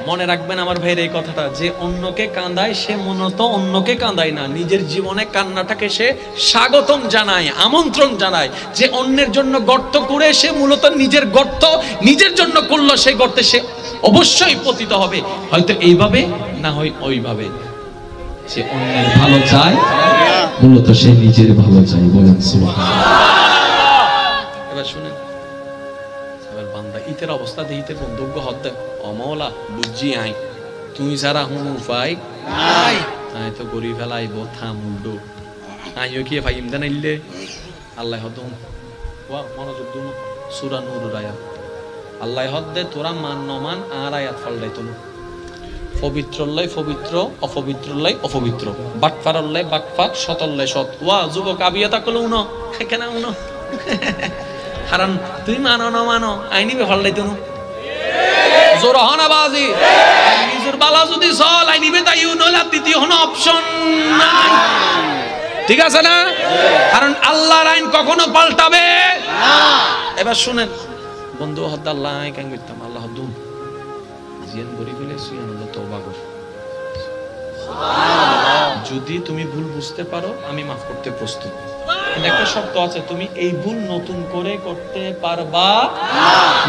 মনে রাখবেন আমার ভাইয়ের এই কথাটা, যে অন্যকে কাঁদায় সে মূলত অন্যকে কাঁদায় না, নিজের জীবনে কান্নাটাকে সে স্বাগতম জানায়, আমন্ত্রণ জানায়। যে অন্যের জন্য গর্ত করে সে মূলত নিজের গর্ত নিজের জন্য করলো, সেই গর্তে সে অবশ্যই পতিত হবে, হয়তো এইভাবে না হয় ওইভাবে। সে অন্যের ভালো চায়, মূলত সে নিজের ভালো চায়। বলেন সুবহানাল্লাহ। এবার শুনেন, এবার বান্দা ইতের অবস্থা দিয়ে ইতের বন্ধুজ্ঞ হদ্দে অমলা বুঝি আই, তুই যারা হুন উপায় নাই, আই তো গরি ফেলাইব থামুডো আইও কি ভাই ইমদান আইলে আল্লাহ হদম ওয়া মনোযোগ দুন সূরা নূর আয়াত আল্লাহ হদ্দে তোরা মান নমান আর আয়াত ফললাই তুমি পবিত্রল্লাই পবিত্র, অপবিত্রল্লাই অপবিত্র, বাটফারল্লাই বাটফার, সতল্লাই সৎ। ওয়া যুবক আবিয়া তাকলো উনো কেন উনো কারণ তুই মানো না মানো আইনি ফললাই তুমি জোর হনা বাজি নিজের বালা যদি চল আইনিবে তাই নইলে দ্বিতীয় কোনো অপশন নাই। ঠিক আছে না? কারণ আল্লাহর আইন কখনো পাল্টাবে না। এবার শুনেন বন্ধু হদ্দ আল্লাহ কেন করতাম আল্লাহ দুম জিয়ান গরি ফেলে সুয়ান তওবা কর। যদি তুমি ভুল বুঝতে পারো আমি মাফ করতে প্রস্তুত, কিন্তু একটা শর্ত আছে, তুমি এই ভুল নতুন করে করতে পারবা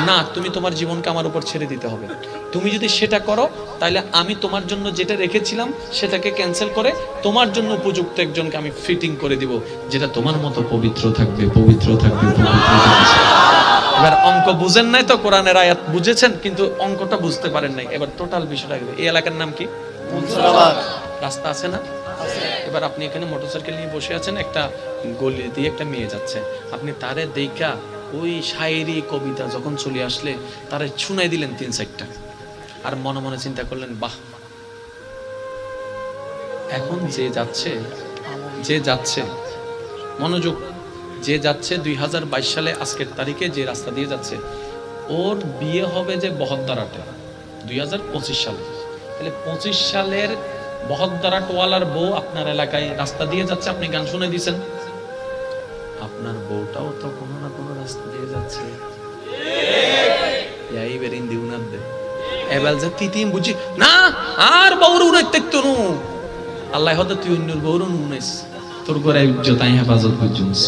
না। তুমি তোমার জীবনকে আমার উপর ছেড়ে দিতে হবে। তুমি যদি সেটা করো তাহলে আমি তোমার জন্য যেটা রেখেছিলাম সেটাকে ক্যান্সেল করে তোমার জন্য উপযুক্ত একজনকে আমি ফিটিং করে দিব, যেটা তোমার মতো পবিত্র থাকবে, পবিত্র থাকবে, পবিত্র থাকবে। এবার অঙ্ক বুঝেন নাই তো, কোরআনের আয়াত বুঝেছেন কিন্তু অঙ্কটা বুঝতে পারেন নাই। এবার টোটাল বিষয়টা, এই এলাকার নাম কি? রাস্তা আছে না? এবার আপনি এখানে মোটরসাইকেল নিয়ে বসে আছেন, একটা গলি দিয়ে একটা মেয়ে যাচ্ছে, আপনি তারে দেখা ওই শায়েরি কবিতা যখন চলে আসলে তারে শুনাই দিলেন 3-4টা, আর মনে মনে চিন্তা করলেন বাহ, এখন যে যাচ্ছে মনোযোগ, যে যাচ্ছে 2022 সালে আজকের তারিখে যে রাস্তা দিয়ে যাচ্ছে, ওর বিয়ে হবে যে বহদ্দারাটে 2025 সালে, তাহলে 25 সালের বহদ্দারাটওয়ালার বউ আপনার এলাকায় রাস্তা দিয়ে যাচ্ছে, আপনি গান শুনে দিয়েছেন, আপনার বউটাও তো কোনো না কোনো রাস্তা দিয়ে যাচ্ছে। এইবার ইন্দি উনার দে এবার যে তিতিম বুঝি না আর বউর উড়াইতে তনু আল্লাহ হয়তো তুই অন্যর বউর উনাইস তোর ঘরে ইজ্জত আই হেফাজত করছিস।